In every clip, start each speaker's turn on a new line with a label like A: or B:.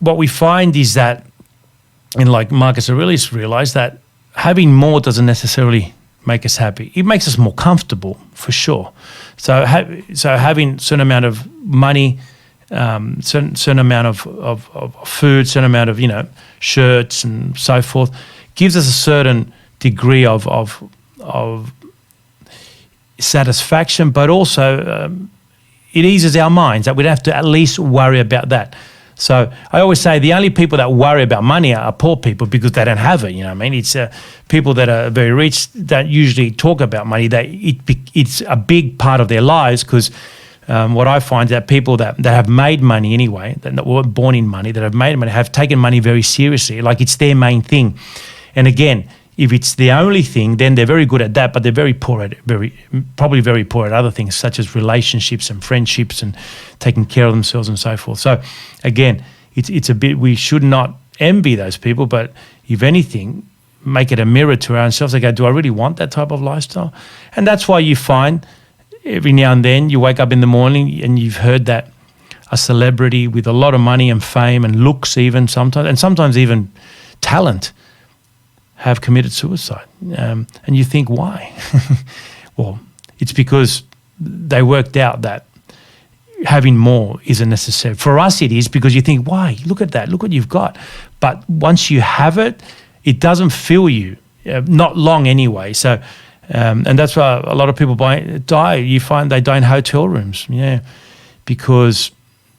A: what we find is that, and like Marcus Aurelius realized, that having more doesn't necessarily make us happy. It makes us more comfortable, for sure. So having a certain amount of money, certain amount of food, certain amount of shirts and so forth, gives us a certain degree of satisfaction, but also it eases our minds that we'd have to at least worry about that. So I always say the only people that worry about money are poor people, because they don't have it. You know what I mean? It's people that are very rich that usually talk about money. It's a big part of their lives, because what I find is that people that have made money anyway, that weren't born in money, that have made money, have taken money very seriously. Like it's their main thing. And again, if it's the only thing, then they're very good at that, but they're very poor at probably very poor at other things, such as relationships and friendships and taking care of themselves and so forth. So again, it's a bit, we should not envy those people, but if anything, make it a mirror to ourselves. Like, do I really want that type of lifestyle? And that's why you find every now and then you wake up in the morning and you've heard that a celebrity with a lot of money and fame and looks even sometimes, and sometimes even talent, have committed suicide. And you think, why? Well, it's because they worked out that having more isn't necessary. For us, it is, because you think, why? Look at that. Look what you've got. But once you have it, it doesn't fill you, not long anyway. So, and that's why a lot of people die. You find they die in hotel rooms, because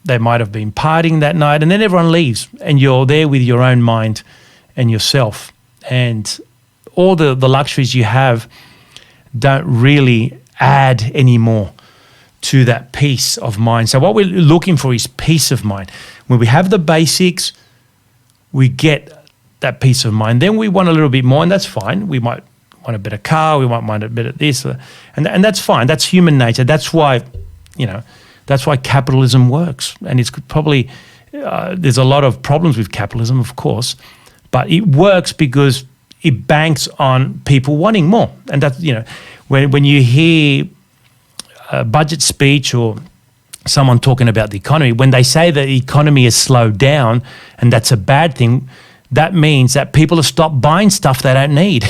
A: they might have been partying that night, and then everyone leaves, and you're there with your own mind and yourself. And all the luxuries you have don't really add any more to that peace of mind. So what we're looking for is peace of mind. When we have the basics, we get that peace of mind. Then we want a little bit more, and that's fine. We might want a better car, we might want a bit of this, and that's fine. That's human nature. That's why, that's why capitalism works. And it's probably, there's a lot of problems with capitalism, of course, but it works because it banks on people wanting more. And that's, when you hear a budget speech or someone talking about the economy, when they say that the economy has slowed down and that's a bad thing, that means that people have stopped buying stuff they don't need.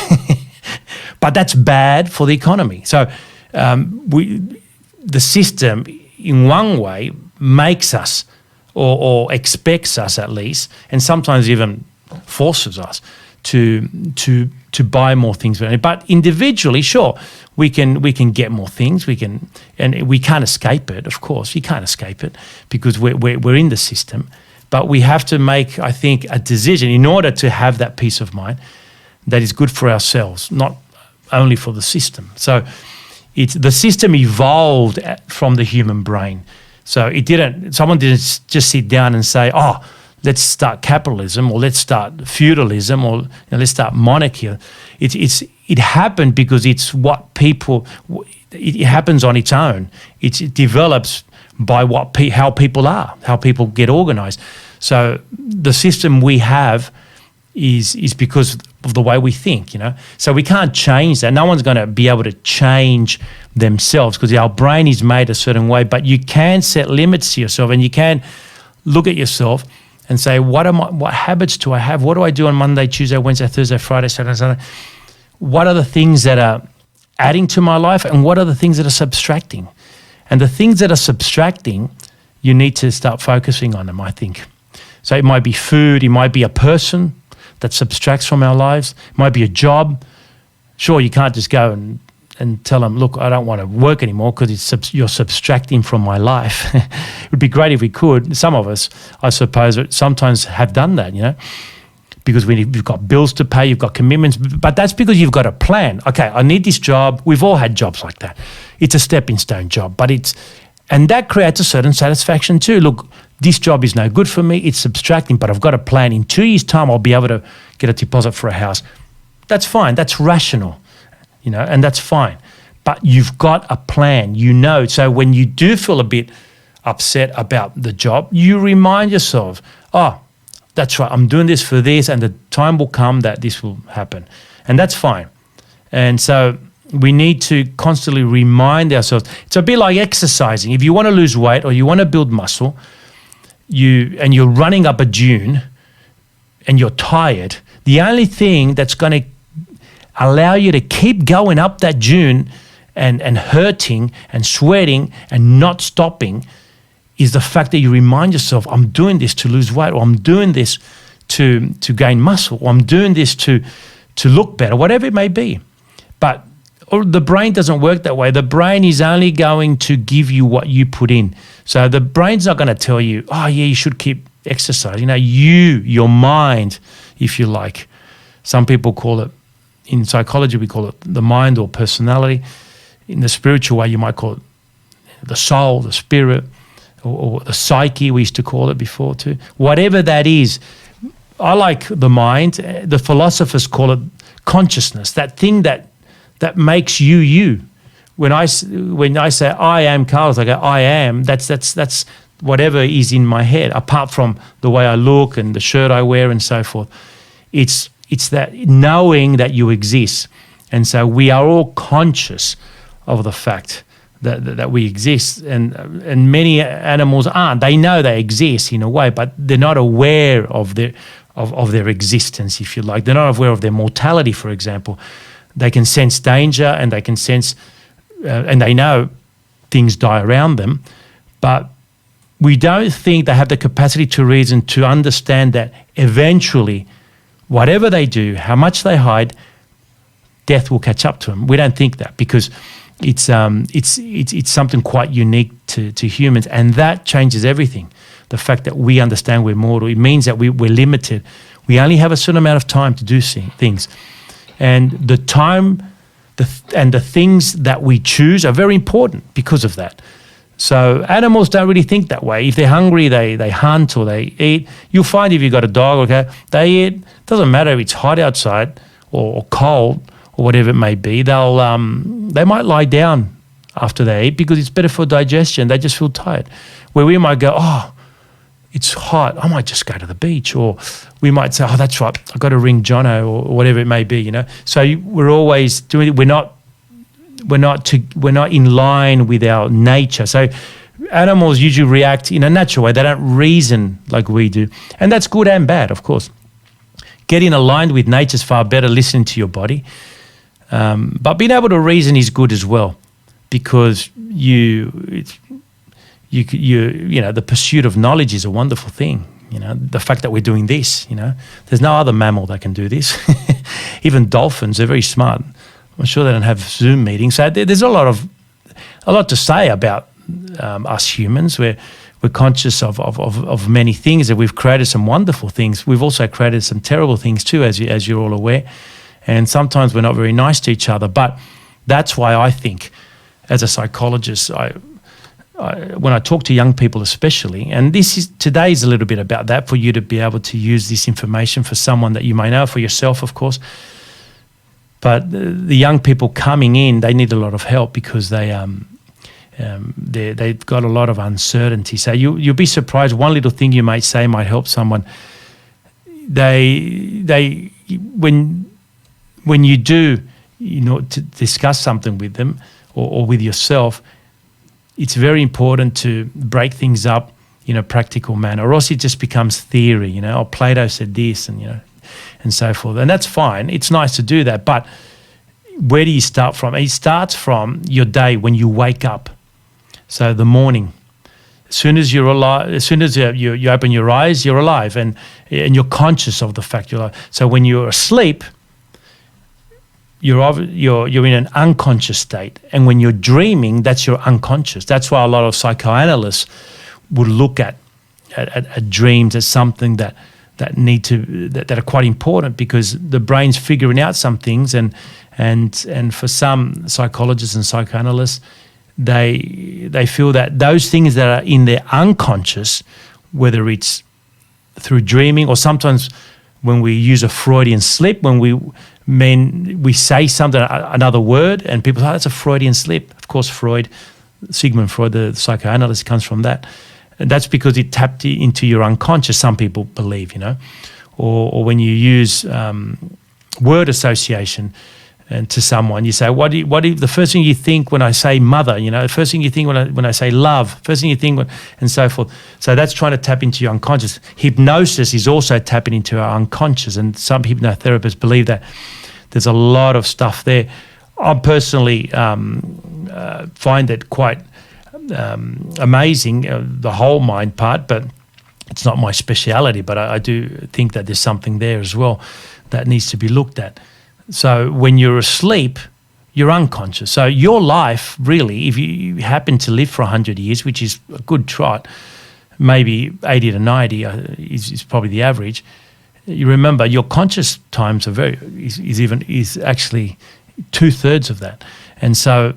A: But that's bad for the economy. So the system, in one way, makes us or expects us at least, and sometimes even forces us to buy more things. But individually, sure, we can get more things. And we can't escape it. Of course, you can't escape it because we're in the system. But we have to make, I think, a decision in order to have that peace of mind that is good for ourselves, not only for the system. So the system evolved from the human brain. So someone didn't just sit down and say, let's start capitalism, or let's start feudalism, or let's start monarchy. It happened because it's what people. It happens on its own. It develops by how people are, how people get organized. So the system we have is because of the way we think. So we can't change that. No one's going to be able to change themselves because our brain is made a certain way. But you can set limits to yourself, and you can look at yourself and say, what habits do I have? What do I do on Monday, Tuesday, Wednesday, Thursday, Friday, Saturday, Sunday? What are the things that are adding to my life, and what are the things that are subtracting? And the things that are subtracting, you need to start focusing on them, I think. So it might be food, it might be a person that subtracts from our lives, it might be a job. Sure, you can't just go and tell them, look, I don't want to work anymore because you're subtracting from my life. It would be great if we could. Some of us, I suppose, sometimes have done that, because you've got bills to pay, you've got commitments, but that's because you've got a plan. Okay, I need this job. We've all had jobs like that. It's a stepping stone job, and that creates a certain satisfaction too. Look, this job is no good for me. It's subtracting, but I've got a plan. In 2 years' time, I'll be able to get a deposit for a house. That's fine. That's rational. And that's fine. But you've got a plan, So when you do feel a bit upset about the job, you remind yourself, that's right, I'm doing this for this, and the time will come that this will happen. And that's fine. And so we need to constantly remind ourselves. It's a bit like exercising. If you want to lose weight or you want to build muscle, you're running up a dune and you're tired, the only thing that's going to allow you to keep going up that dune and hurting and sweating and not stopping is the fact that you remind yourself, I'm doing this to lose weight, or I'm doing this to gain muscle, or I'm doing this to look better, whatever it may be. But the brain doesn't work that way. The brain is only going to give you what you put in. So the brain's not going to tell you, oh yeah, you should keep exercise. Your mind, if you like. Some people call it, in psychology we call it the mind or personality. In the spiritual way you might call it the soul, the spirit, or the psyche, we used to call it before too. Whatever that is, I like the mind. The philosophers call it consciousness, that thing that makes you. When I say I am Carlos, I go I am. That's whatever is in my head, apart from the way I look and the shirt I wear and so forth. It's that knowing that you exist, and so we are all conscious of the fact that we exist, and many animals aren't. They know they exist in a way, but they're not aware of their existence, if you like. They're not aware of their mortality, for example. They can sense danger, and they can sense, and they know things die around them, but we don't think they have the capacity to reason to understand that eventually, whatever they do, how much they hide, death will catch up to them. We don't think that because it's something quite unique to humans, and that changes everything. The fact that we understand we're mortal, it means that we're limited. We only have a certain amount of time to do things. And the time and the things that we choose are very important because of that. So animals don't really think that way. If they're hungry, they hunt or they eat. You'll find if you've got a dog, okay, they eat. Doesn't matter if it's hot outside or cold or whatever it may be. They might lie down after they eat because it's better for digestion. They just feel tired. Where we might go, oh, it's hot, I might just go to the beach. Or we might say, oh, that's right, I've got to ring Jono or whatever it may be, So we're always doing it. We're not in line with our nature. So animals usually react in a natural way. They don't reason like we do. And that's good and bad, of course. Getting aligned with nature is far better, listening to your body. But being able to reason is good as well, because the pursuit of knowledge is a wonderful thing. The fact that we're doing this, there's no other mammal that can do this. Even dolphins, they're very smart. I'm sure they don't have Zoom meetings. So there's a lot to say about us humans. We're conscious of many things, and we've created some wonderful things. We've also created some terrible things too, as you're all aware. And sometimes we're not very nice to each other. But that's why I think, as a psychologist, when I talk to young people especially, and today is a little bit about that, for you to be able to use this information for someone that you may know, for yourself, of course. But the young people coming in, they need a lot of help because they've got a lot of uncertainty. So you'll be surprised. One little thing you might say might help someone. When you do, to discuss something with them or with yourself, it's very important to break things up in a practical manner, or else it just becomes theory. Oh, Plato said this, and so forth. And that's fine. It's nice to do that. But where do you start from? It starts from your day when you wake up. So the morning. As soon as you're alive, as soon as you open your eyes, you're alive, and you're conscious of the fact you're alive. So when you're asleep, you're in an unconscious state, and when you're dreaming, that's your unconscious. That's why a lot of psychoanalysts would look at dreams as something that are quite important, because the brain's figuring out some things, and for some psychologists and psychoanalysts, they feel that those things that are in their unconscious, whether it's through dreaming or sometimes when we use a Freudian slip, when we say something, another word, and people say, oh, that's a Freudian slip. Of course, Sigmund Freud, the psychoanalyst, comes from that. And that's because it tapped into your unconscious, some people believe, or when you use word association, and to someone, you say, what do you, the first thing you think when I say mother, the first thing you think when I say love, first thing you think and so forth. So that's trying to tap into your unconscious. Hypnosis is also tapping into our unconscious, and some hypnotherapists believe that there's a lot of stuff there. I personally find it quite amazing, the whole mind part, but it's not my speciality, but I do think that there's something there as well that needs to be looked at. So when you're asleep, you're unconscious. So your life, really, if you happen to live for 100 years, which is a good trot, maybe 80 to 90 is probably the average. You remember your conscious times is actually 2/3 of that, and so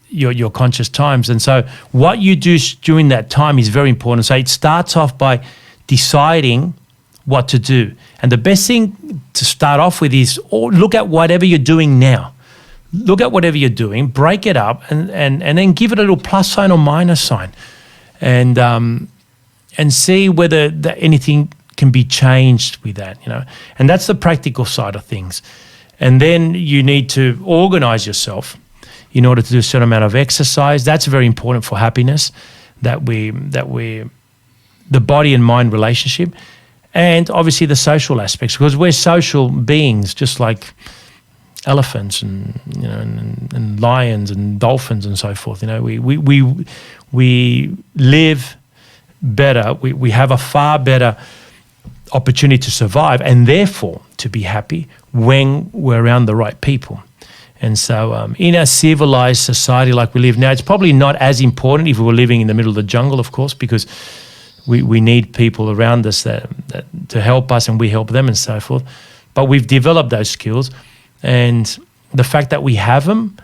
A: your conscious times. And so what you do during that time is very important. So it starts off by deciding what to do. And the best thing to start off with is look at whatever you're doing now. Look at whatever you're doing, break it up, and then give it a little plus sign or minus sign, and see whether anything can be changed with that, And that's the practical side of things. And then you need to organize yourself in order to do a certain amount of exercise. That's very important for happiness, that the body and mind relationship. And obviously the social aspects, because we're social beings, just like elephants and and lions and dolphins and so forth. We live better. We have a far better opportunity to survive and therefore to be happy when we're around the right people. And so in a civilized society like we live now, it's probably not as important if we were living in the middle of the jungle, of course, because we need people around us that to help us and we help them and so forth. But we've developed those skills, and the fact that we have them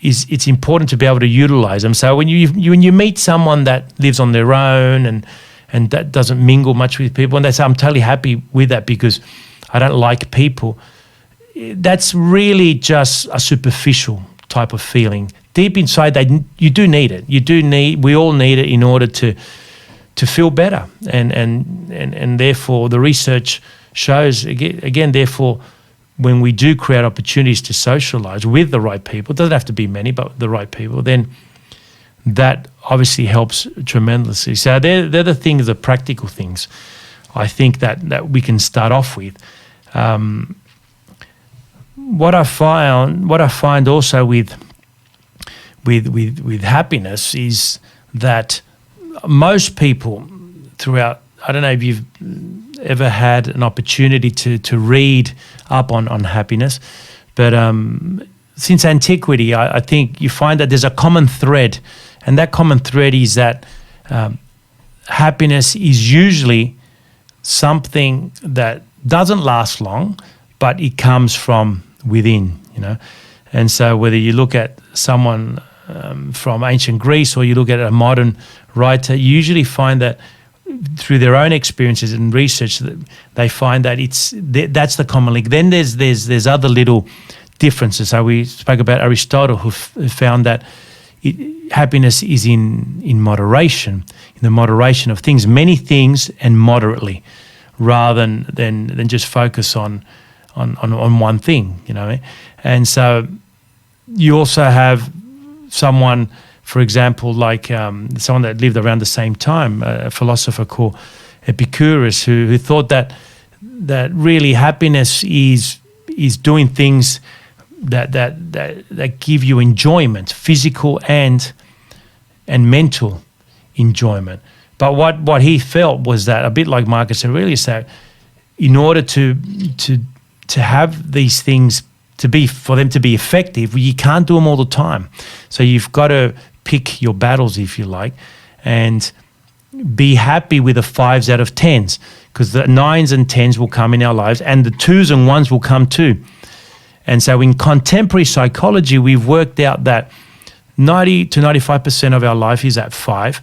A: it's important to be able to utilize them. So when you meet someone that lives on their own and that doesn't mingle much with people, and they say, I'm totally happy with that because I don't like people, that's really just a superficial type of feeling. Deep inside, you do need it. We all need it in order to feel better, and therefore the research shows again. Therefore, when we do create opportunities to socialize with the right people, it doesn't have to be many, but the right people, then that obviously helps tremendously. So they're the things, the practical things, I think that we can start off with. What I find also with happiness is that most people throughout, I don't know if you've ever had an opportunity to read up on happiness, but since antiquity, I think you find that there's a common thread, and that common thread is that happiness is usually something that doesn't last long, but it comes from within, And so whether you look at someone from ancient Greece or you look at a modern writer, you usually find that through their own experiences and research, they find that that's the common link. Then there's other little differences. So we spoke about Aristotle, who found that happiness is in moderation, in the moderation of things, many things, and moderately, rather than just focus on one thing, And so you also have someone, for example, like someone that lived around the same time, a philosopher called Epicurus, who thought that really happiness is doing things that give you enjoyment, physical and mental enjoyment. But what he felt was that, a bit like Marcus Aurelius, that in order to have these things for them to be effective, you can't do them all the time. So you've got to pick your battles, if you like, and be happy with the 5s out of 10s, because the 9s and 10s will come in our lives, and the 2s and 1s will come too. And so in contemporary psychology, we've worked out that 90 to 95% of our life is at 5.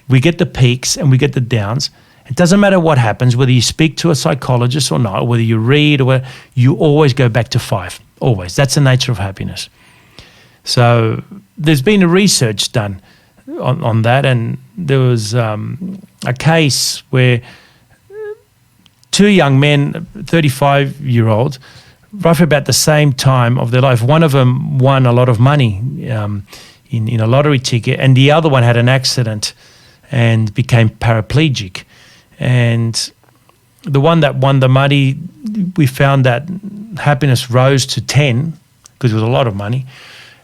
A: We get the peaks and we get the downs. It doesn't matter what happens, whether you speak to a psychologist or not, whether you read or whether, you always go back to 5, always. That's the nature of happiness. So there's been a research done on that, and there was a case where 2 young men, 35-year-olds, roughly about the same time of their life. One of them won a lot of money in a lottery ticket, and the other one had an accident and became paraplegic. And the one that won the money, we found that happiness rose to 10 because it was a lot of money.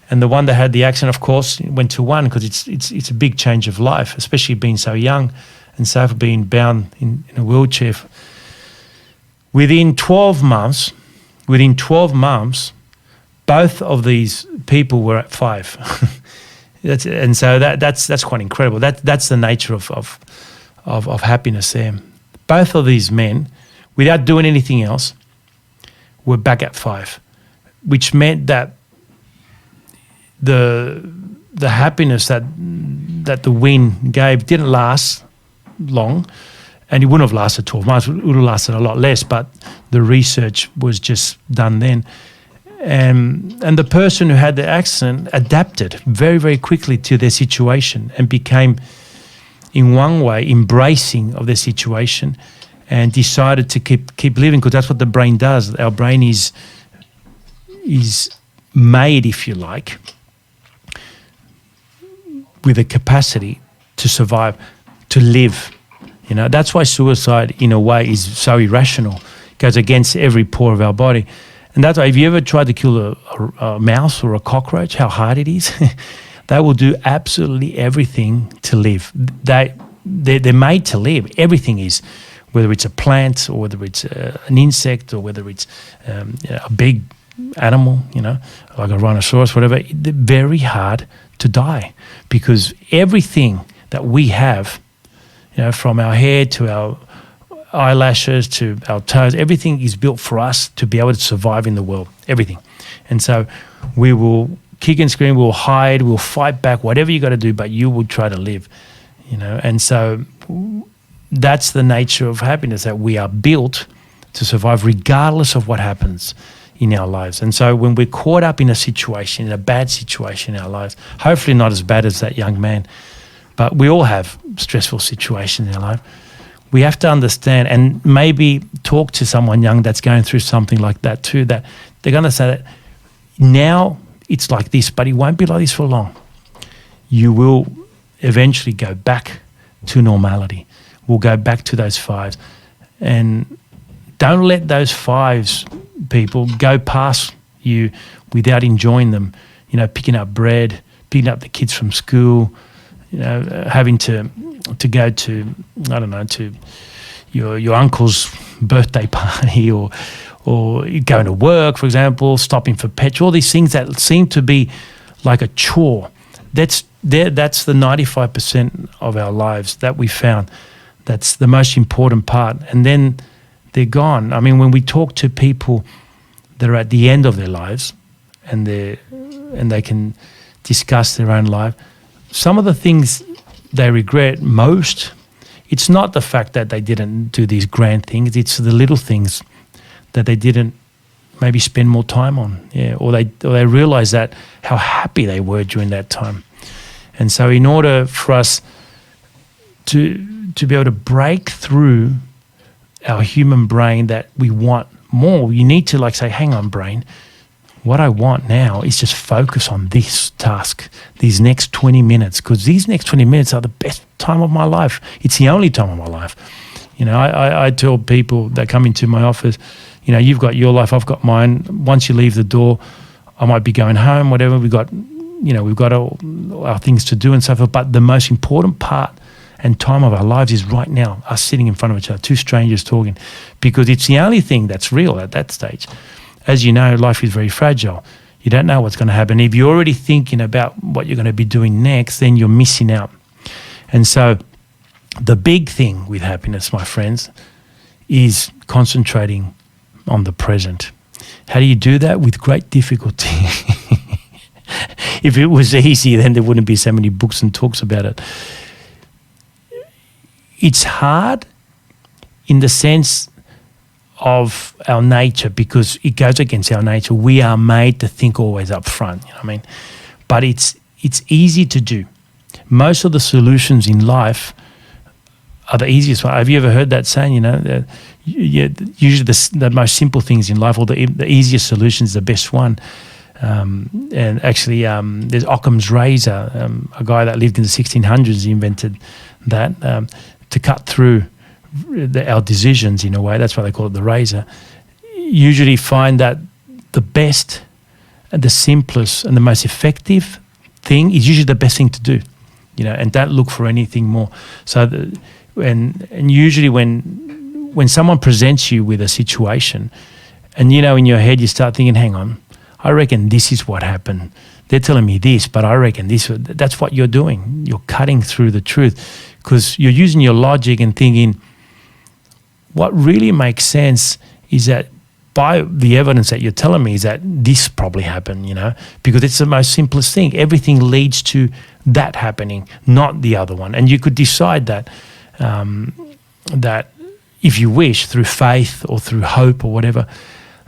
A: And the one that had the accident, of course, went to 1 because it's a big change of life, especially being so young and so for being bound in a wheelchair. Within 12 months, both of these people were at 5. That's quite incredible. That's the nature of happiness there. Both of these men, without doing anything else, were back at 5, which meant that the happiness that the win gave didn't last long, and it wouldn't have lasted 12 months. It would have lasted a lot less, but the research was just done then. And the person who had the accident adapted very, very quickly to their situation and became, in one way, embracing of their situation and decided to keep living, because that's what the brain does. Our brain is made, if you like, with a capacity to survive, to live. You know, that's why suicide, in a way, is so irrational. It goes against every pore of our body. And that's why, if you ever tried to kill a mouse or a cockroach, how hard it is, they will do absolutely everything to live. They're made to live. Everything is, whether it's a plant or whether it's an insect or whether it's a big animal, you know, like a rhinoceros, whatever. They're very hard to die, because everything that we have, you know, from our hair to our eyelashes to our toes, everything is built for us to be able to survive in the world, everything. And so we will kick and scream, we'll hide, we'll fight back, whatever you got to do, but you will try to live, you know. And so that's the nature of happiness, that we are built to survive regardless of what happens in our lives. And so when we're caught up in a situation, in a bad situation in our lives, hopefully not as bad as that young man, but we all have stressful situations in our life, we have to understand and maybe talk to someone young that's going through something like that too, that they're going to say that now it's like this, but it won't be like this for long. You will eventually go back to normality. We'll go back to those 5s. And don't let those 5s, people, go past you without enjoying them. You know, picking up bread, picking up the kids from school, you know, having to go to, I don't know, to your uncle's birthday party, or going to work, for example, stopping for petrol, all these things that seem to be like a chore. That's the 95% of our lives that we found. That's the most important part. And then they're gone. I mean, when we talk to people that are at the end of their lives and they can discuss their own life, some of the things they regret most, it's not the fact that they didn't do these grand things, it's the little things that they didn't maybe spend more time on, or they realize that how happy they were during that time. And so in order for us to be able to break through our human brain that we want more, you need to like say, hang on, brain, what I want now is just focus on this task, these next 20 minutes, because these next 20 minutes are the best time of my life. It's the only time of my life. You know, I tell people that come into my office, you know, you've got your life, I've got mine. Once you leave the door, I might be going home, whatever. We've got all our things to do and so forth. But the most important part and time of our lives is right now, us sitting in front of each other, two strangers talking, because it's the only thing that's real at that stage. As you know, life is very fragile. You don't know what's going to happen. If you're already thinking about what you're going to be doing next, then you're missing out. And so the big thing with happiness, my friends, is concentrating on the present. How do you do that? With great difficulty. If it was easy, then there wouldn't be so many books and talks about it. It's hard in the sense of our nature, because it goes against our nature. We are made to think always up front, you know what I mean? But it's easy to do. Most of the solutions in life are the easiest one. Have you ever heard that saying? Usually the most simple things in life, or the easiest solution is the best one. And actually, there's Occam's razor. A guy that lived in the 1600s, he invented that to cut through our decisions in a way. That's why they call it the razor. Usually find that the best and the simplest and the most effective thing is usually the best thing to do, and don't look for anything more. So, and usually when someone presents you with a situation, and in your head you start thinking, hang on, I reckon this is what happened. They're telling me this, but I reckon that's what you're doing. You're cutting through the truth because you're using your logic and thinking, what really makes sense is that by the evidence that you're telling me is that this probably happened, because it's the most simplest thing. Everything leads to that happening, not the other one. And you could decide that that if you wish, through faith or through hope or whatever,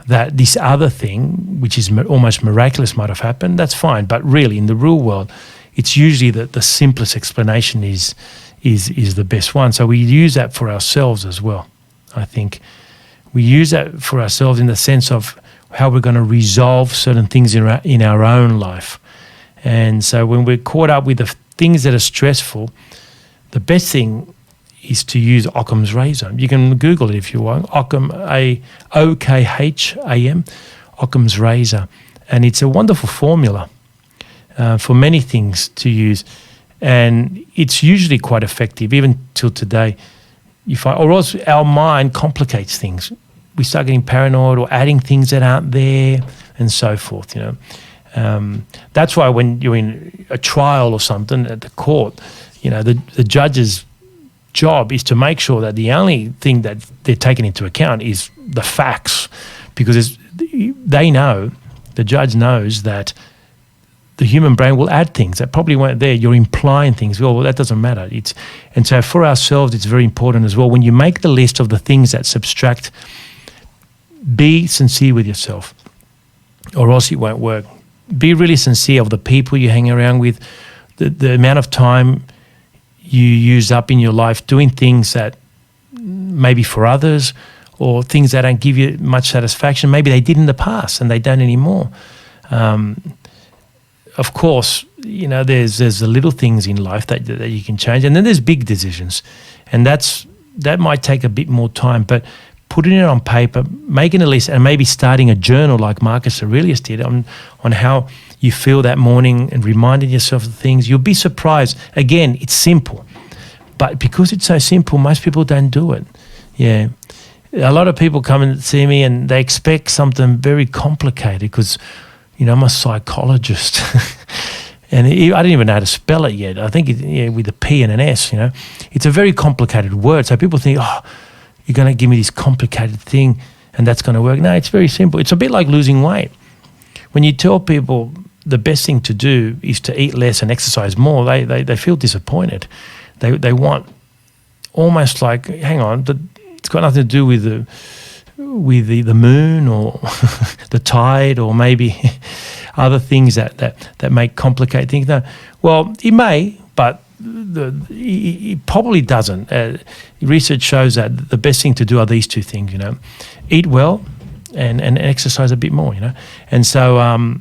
A: that this other thing, which is almost miraculous, might have happened. That's fine. But really, in the real world, it's usually the simplest explanation is the best one. So we use that for ourselves as well, I think. We use that for ourselves in the sense of how we're going to resolve certain things in our own life. And so when we're caught up with the things that are stressful, the best thing is to use Occam's razor. You can Google it if you want. Occam, Okham, Occam's razor. And it's a wonderful formula for many things to use. And it's usually quite effective, even till today. Or else our mind complicates things. We start getting paranoid or adding things that aren't there and so forth, That's why when you're in a trial or something at the court, the judge's job is to make sure that the only thing that they're taking into account is the facts, because they know, the judge knows that the human brain will add things that probably weren't there. You're implying things. Well, that doesn't matter. And so for ourselves, it's very important as well. When you make the list of the things that subtract, be sincere with yourself, or else it won't work. Be really sincere of the people you hang around with, the amount of time you use up in your life doing things that maybe for others, or things that don't give you much satisfaction. Maybe they did in the past and they don't anymore. Of course, there's the little things in life that you can change, and then there's big decisions, and that might take a bit more time. But putting it on paper, making a list, and maybe starting a journal like Marcus Aurelius did on how you feel that morning, and reminding yourself of things, you'll be surprised. Again, it's simple, but because it's so simple, most people don't do it. Yeah, a lot of people come and see me, and they expect something very complicated because, I'm a psychologist. And I didn't even know how to spell it yet. I think with a P and an S, It's a very complicated word. So people think, you're going to give me this complicated thing and that's going to work. No, it's very simple. It's a bit like losing weight. When you tell people the best thing to do is to eat less and exercise more, they feel disappointed. They want almost like, hang on, it's got nothing to do with the moon or the tide or maybe other things that make complicated things. No, well, it may, but it probably doesn't. Research shows that the best thing to do are these two things, eat well and exercise a bit more, And so, and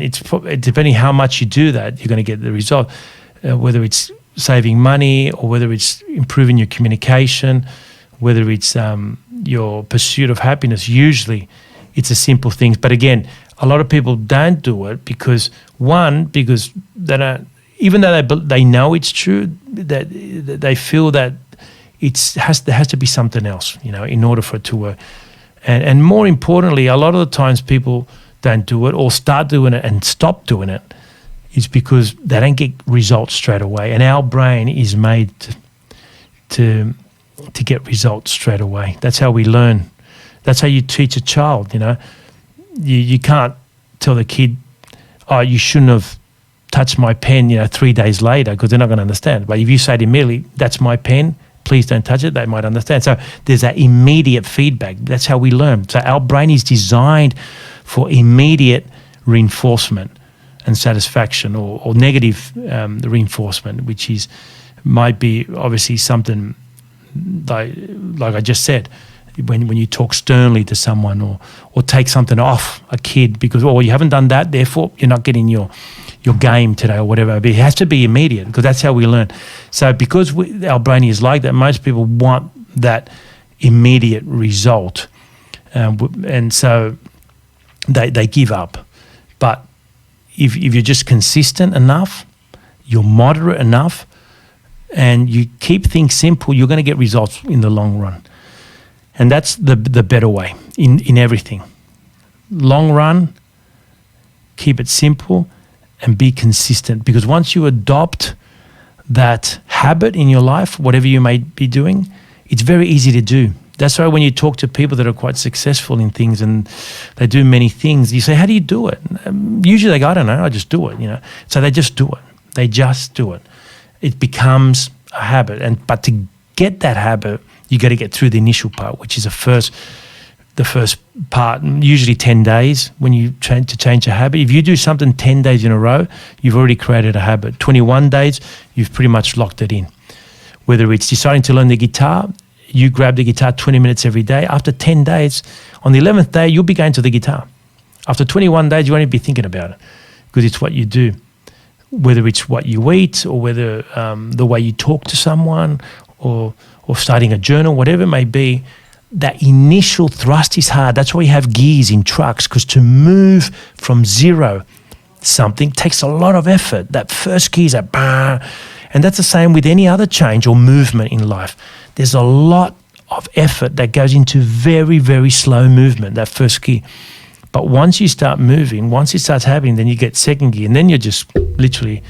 A: it's depending how much you do that, you're going to get the result, whether it's saving money or whether it's improving your communication, whether it's your pursuit of happiness. Usually it's the simple things. But again, a lot of people don't do it because they don't, even though they know it's true, that they feel that there has to be something else, in order for it to work. And more importantly, a lot of the times people don't do it or start doing it and stop doing it is because they don't get results straight away. And our brain is made to get results straight away. That's how we learn. That's how you teach a child, You can't tell the kid, you shouldn't have touched my pen, 3 days later, because they're not going to understand. But if you say to immediately, that's my pen, please don't touch it, they might understand. So there's that immediate feedback. That's how we learn. So our brain is designed for immediate reinforcement and satisfaction, or negative reinforcement, which is might be obviously something like I just said, when you talk sternly to someone or take something off a kid because, you haven't done that, therefore you're not getting your game today or whatever. But it has to be immediate because that's how we learn. So because our brain is like that, most people want that immediate result. And so they give up. But if you're just consistent enough, you're moderate enough, and you keep things simple, you're going to get results in the long run. And that's the better way in everything. Long run, keep it simple and be consistent. Because once you adopt that habit in your life, whatever you may be doing, it's very easy to do. That's why when you talk to people that are quite successful in things and they do many things, you say, how do you do it? Usually they go, I don't know, I just do it, So they just do it. They just do it. It becomes a habit. But to get that habit, you got to get through the initial part, which is the first part, usually 10 days when you try to change a habit. If you do something 10 days in a row, you've already created a habit. 21 days, you've pretty much locked it in. Whether it's deciding to learn the guitar, you grab the guitar 20 minutes every day. After 10 days, on the 11th day, you'll be going to the guitar. After 21 days, you won't even be thinking about it because it's what you do. Whether it's what you eat or whether the way you talk to someone or starting a journal, whatever it may be, that initial thrust is hard. That's why you have gears in trucks, because to move from zero something takes a lot of effort. That first gear is a bah. And that's the same with any other change or movement in life. There's a lot of effort that goes into very, very slow movement, that first gear. But once you start moving, once it starts happening, then you get second gear, and then you're just literally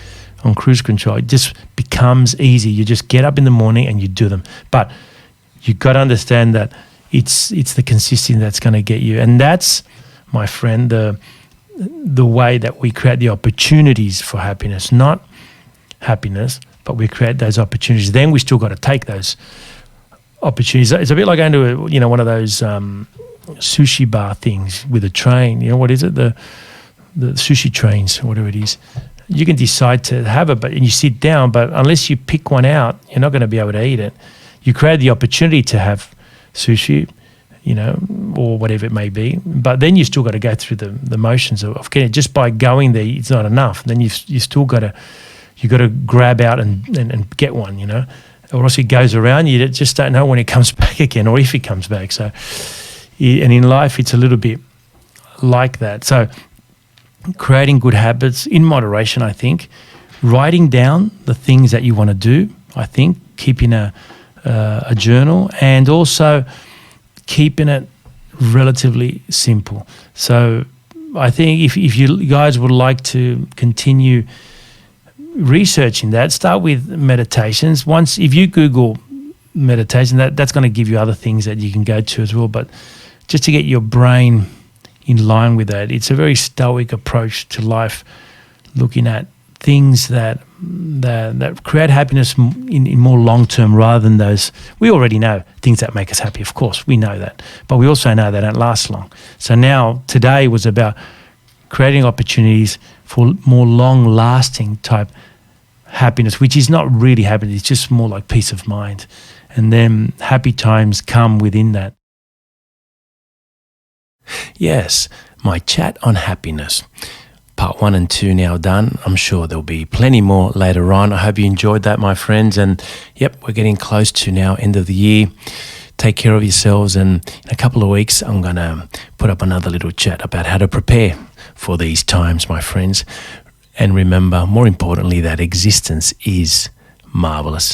A: on cruise control. It just becomes easy. You just get up in the morning and you do them. But you've got to understand that it's the consistency that's going to get you. And that's, my friend, the way that we create the opportunities for happiness. Not happiness, but we create those opportunities. Then we still got to take those opportunities. It's a bit like going to one of those sushi bar things with a train. What is it? The sushi trains, whatever it is. You can decide to have it, and you sit down, but unless you pick one out, you're not going to be able to eat it. You create the opportunity to have sushi, or whatever it may be, but then you still got to go through the motions of getting it. Just by going there, it's not enough. Then you still got to grab out and get one, or else it goes around. You just don't know when it comes back again, or if it comes back. So, and in life, it's a little bit like that. So, creating good habits in moderation, I think. Writing down the things that you want to do, I think. Keeping a journal, and also keeping it relatively simple. So, I think if you guys would like to continue researching that, start with meditations. If you Google meditation, that's going to give you other things that you can go to as well. But just to get your brain in line with that, it's a very stoic approach to life, looking at things that create happiness in more long term rather than those. We already know things that make us happy, of course, we know that, but we also know they don't last long. So now today was about creating opportunities for more long lasting type happiness, which is not really happiness, it's just more like peace of mind. And then happy times come within that. Yes, my chat on happiness. Part 1 and 2 now done. I'm sure there'll be plenty more later on. I hope you enjoyed that, my friends. And yep, we're getting close to now end of the year. Take care of yourselves. And in a couple of weeks, I'm going to put up another little chat about how to prepare for these times, my friends. And remember, more importantly, that existence is marvelous.